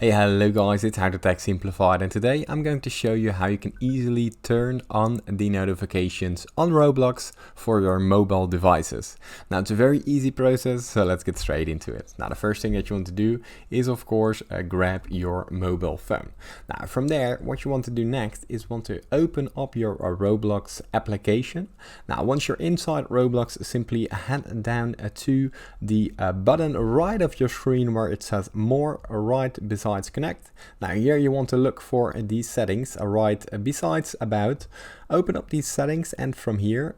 Hey, hello guys, it's How to Tech Simplified, and today I'm going to show you how you can easily turn on the notifications on Roblox for your mobile devices. Now it's a very easy process, so let's get straight into it. Now the first thing that you want to do is of course grab your mobile phone. Now from there, what you want to do next is want to open up your Roblox application. Now once you're inside Roblox, simply head down to the button right of your screen where it says more right beside connect. Now here you want to look for these settings right besides about. Open up these settings, and from here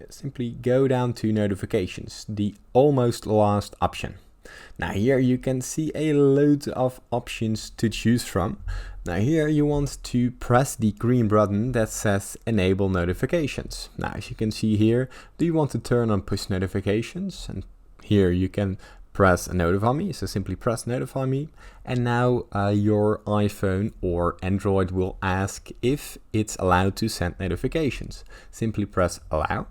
simply go down to notifications, the almost last option. Now here you can see a load of options to choose from. Now here you want to press the green button that says enable notifications. Now as you can see here, do you want to turn on push notifications? And here you can press notify me, so simply press notify me, and now your iPhone or Android will ask if it's allowed to send notifications. Simply press allow.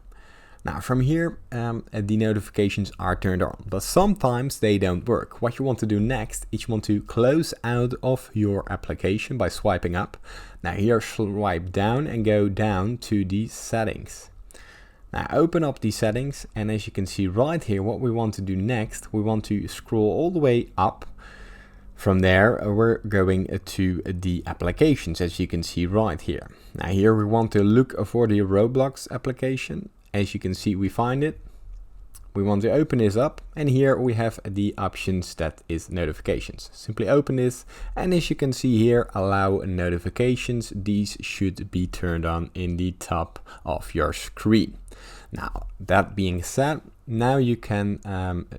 Now from here the notifications are turned on, but sometimes they don't work. What you want to do next is you want to close out of your application by swiping up. Now here swipe down and go down to the settings. Now open up the settings, and as you can see right here, what we want to do next, we want to scroll all the way up. From there we're going to the applications, as you can see right here. Now here we want to look for the Roblox application. As you can see, we find it. We want to open this up, and here we have the options that is notifications. Simply open this, and as you can see here, allow notifications. These should be turned on in the top of your screen. Now that being said, now you can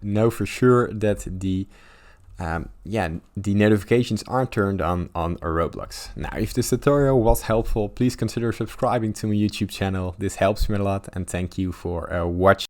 know for sure that the notifications are turned on Roblox. Now, if this tutorial was helpful, please consider subscribing to my YouTube channel. This helps me a lot, and thank you for watching.